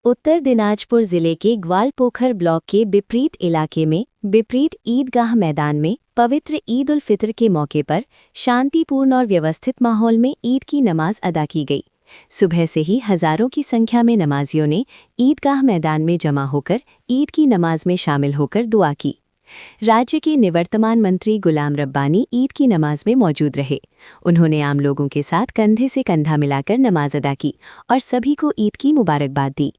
उत्तर दिनाजपुर जिले के ग्वालपोखर ब्लॉक के बिपरीत इलाके में बिपरीत ईदगाह मैदान में पवित्र ईद उल फितर के मौके पर शांतिपूर्ण और व्यवस्थित माहौल में ईद की नमाज अदा की गई। सुबह से ही हजारों की संख्या में नमाजियों ने ईदगाह मैदान में जमा होकर ईद की नमाज में शामिल होकर दुआ की। राज्य के निवर्तमान मंत्री गुलाम रब्बानी ईद की नमाज में मौजूद रहे। उन्होंने आम लोगों के साथ कंधे से कंधा मिलाकर नमाज अदा की और सभी को ईद की मुबारकबाद दी।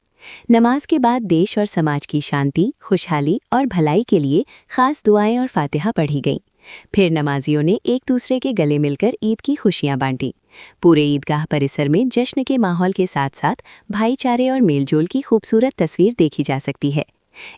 नमाज के बाद देश और समाज की शांति, खुशहाली और भलाई के लिए खास दुआएं और फातिहा पढ़ी गईं। फिर नमाजियों ने एक दूसरे के गले मिलकर ईद की खुशियां बांटी। पूरे ईदगाह परिसर में जश्न के माहौल के साथ साथ भाईचारे और मेलजोल की खूबसूरत तस्वीर देखी जा सकती है।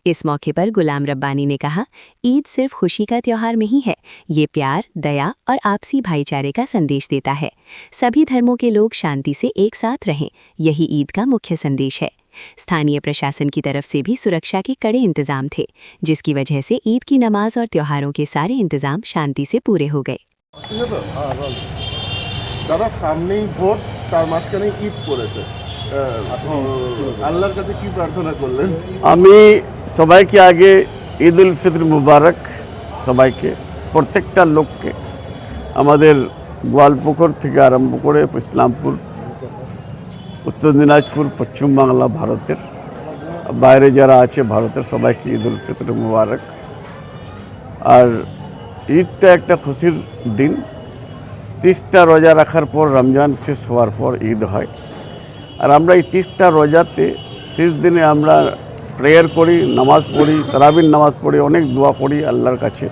इस मौके पर गुलाम रब्बानी ने कहा, ईद सिर्फ खुशी का त्योहार नहीं है, ये प्यार, दया और आपसी भाईचारे का संदेश देता है। सभी धर्मों के लोग शांति से एक साथ रहें, यही ईद का मुख्य संदेश है। स्थानीय प्रशासन की तरफ से भी सुरक्षा के कड़े इंतजाम थे, जिसकी वजह से ईद की नमाज और त्योहारों के सारे इंतजाम शांति से पूरे हो गए। दादा सामने ही भोट, तार माঝখানে ঈদ পড়েছে, আল্লাহর কাছে কি প্রার্থনা করলেন? আমি সবাইকে আগে ঈদ উল ফিতর মুবারক, সবাইকে প্রত্যেকটা লোককে, আমাদের গোয়ালপুকুর থেকে আরম্ভ করে ইসলামপুর, উত্তর দিনাজপুর, পশ্চিম বাংলা, ভারতের বাইরে যারা আছে ভারতের সবাইকে ঈদ উল ফিতর মুবারক। আর ঈদটা একটা খুশির দিন। 30টা রোজা রাখার পর রমজান শেষ হওয়ার পর ঈদ হয়। আর আমরা এই 30টা রোজাতে 30 দিনে আমরা প্রেয়ার করি, নামাজ পড়ি, তারাবির নামাজ পড়ি, অনেক দোয়া করি আল্লাহর কাছে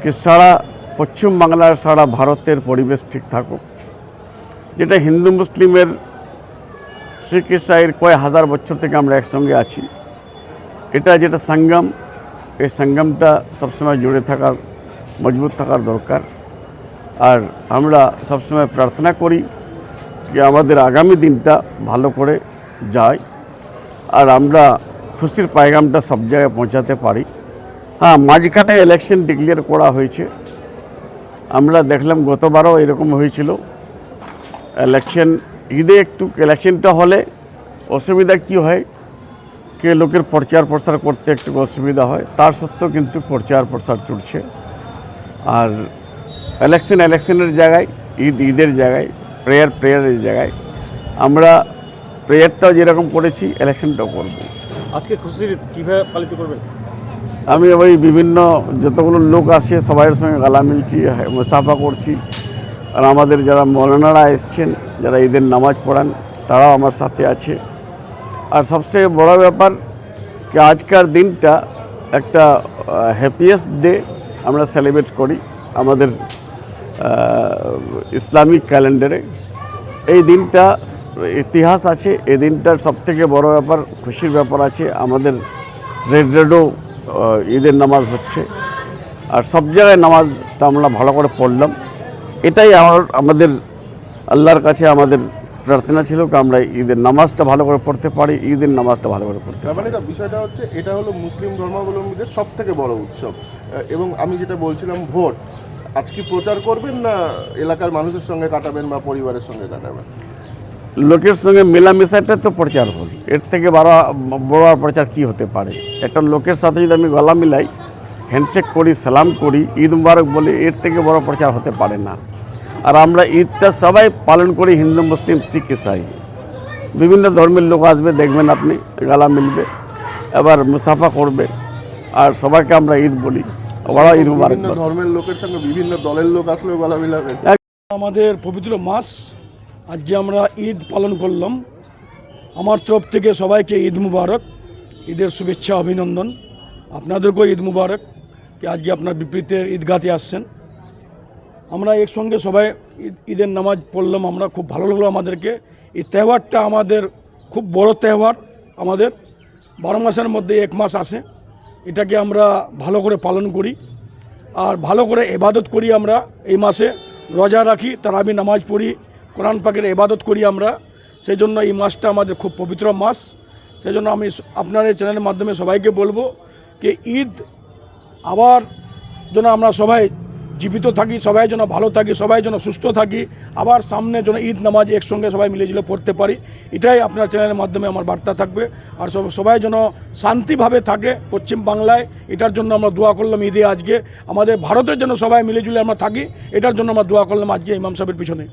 কি সারা পশ্চিম বাংলার, সারা ভারতের পরিবেশ ঠিক থাকুক। যেটা হিন্দু মুসলিমের, শিখ ইসাইয়ের কয় হাজার বছর থেকে আমরা একসঙ্গে আছি। এটা যেটা সঙ্গম, এই সঙ্গমটা সবসময় জুড়ে থাকার, মজবুত থাকার দরকার। আর আমরা সবসময় প্রার্থনা করি যে আমাদের আগামী দিনটা ভালো করে যায় আর আমরা খুশির পায়গামটা সব জায়গায় পৌঁছাতে পারি। হ্যাঁ, মাঝখানে ইলেকশন ডিক্লেয়ার করা হয়েছে। আমরা দেখলাম গতবারও এরকম হয়েছিল। ইলেকশন ঈদে একটু ইলেকশনটা হলে অসুবিধা কি হয়, কে লোকের প্রচার প্রসার করতে একটু অসুবিধা হয়, তার সত্ত্বেও কিন্তু প্রচার প্রসার চলছে। আর ইলেকশনের জায়গায়, ঈদের জায়গায়, প্রেয়ারের জায়গায় আমরা প্রেয়ারটাও যেরকম করেছি ইলেকশনটাও করব। আজকে খুশির ঈদ কীভাবে পালিত করবেন? আমি ওই বিভিন্ন যতগুলো লোক আসে সবাইয়ের সঙ্গে গালা মিলছি, মুসাফা করছি। আর আমাদের যারা মৌলানারা এসছেন, যারা ঈদের নামাজ পড়ান, তারাও আমার সাথে আছে। আর সবচেয়ে বড় ব্যাপার কি আজকের দিনটা একটা হ্যাপিয়েস্ট ডে আমরা সেলিব্রেট করি আমাদের ইসলামিক ক্যালেন্ডারে। এই দিনটা ইতিহাস আছে। এই দিনটার সবথেকে বড় ব্যাপার, খুশির ব্যাপার আছে, আমাদের রেড রোডও ঈদের নামাজ হচ্ছে। আর সব জায়গায় নামাজটা আমরা ভালো করে পড়লাম। এটাই আমাদের আল্লাহর কাছে আমাদের প্রার্থনা ছিল যে আমরা ঈদের নামাজটা ভালো করে পড়তে পারি, ঈদের নামাজটা ভালো করে পড়তে পারি। মানে বিষয়টা হচ্ছে, এটা হলো মুসলিম ধর্মাবলম্বীদের সবথেকে বড় উৎসব। এবং আমি যেটা বলছিলাম, ভোট আজকে প্রচার করবেন না এলাকার মানুষের সঙ্গে কাটাবেন বা পরিবারের সঙ্গে কাটাবেন? লোকের সঙ্গে মেলামেশাটা তো প্রচার হল, এর থেকে বড় প্রচার কি হতে পারে? একটা লোকের সাথে যদি আমি গলা মিলাই, হ্যান্ডশেক করি, সালাম করি, ঈদ মুবারক বলি, এর থেকে বড় প্রচার হতে পারে না। আর আমরা ঈদটা সবাই পালন করি, হিন্দু, মুসলিম, শিখ, ইসাই, বিভিন্ন ধর্মের লোক আসবে, দেখবেন আপনি, গালা মিলবে, এবার মুসাফা করবে। আর সবাইকে আমরা ঈদ বলি, বড় ঈদ মুবারক। বিভিন্ন ধর্মের লোকের সঙ্গে বিভিন্ন দলের লোক আসলেও গলা মিলাবেন। আমাদের পবিত্র মাস, আজকে আমরা ঈদ পালন করলাম। আমার তরফ থেকে সবাইকে ঈদ মুবারক, ঈদের শুভেচ্ছা, অভিনন্দন। আপনাদেরকেও ঈদ মুবারক, কি আজকে আপনার বিপরীতের ঈদগাতে আসছেন। আমরা একসঙ্গে সবাই ঈদের নামাজ পড়লাম। আমরা খুব ভালো লাগলো আমাদেরকে। এই তেহবারটা আমাদের খুব বড় তেহবার। আমাদের 12 মাসের মধ্যে 1 মাস আসে, এটাকে আমরা ভালো করে পালন করি আর ভালো করে ইবাদত করি। আমরা এই মাসে রোজা রাখি, তারাবি নামাজ পড়ি, কোরআন পাকের ইবাদত করি আমরা। সেই জন্য এই মাসটা আমাদের খুব পবিত্র মাস। সেই জন্য আমি আপনার এই চ্যানেলের মাধ্যমে সবাইকে বলবো যে ঈদ আবার যেন আমরা সবাই জীবিত থাকি, সবাই যেন ভালো থাকি, সবাই যেন সুস্থ থাকি, আবার সামনে যেন ঈদ নামাজ একসঙ্গে সবাই মিলেঝুলে পড়তে পারি। এটাই আপনার চ্যানেলের মাধ্যমে আমার বার্তা থাকবে। আর সবাই যেন শান্তিভাবে থাকে পশ্চিম বাংলায়, এটার জন্য আমরা দোয়া করলাম ঈদে আজকে। আমাদের ভারতের জন্য সবাই মিলেঝুলে আমরা থাকি, এটার জন্য আমরা দোয়া করলাম আজকে ইমাম সাহেবের পিছনে।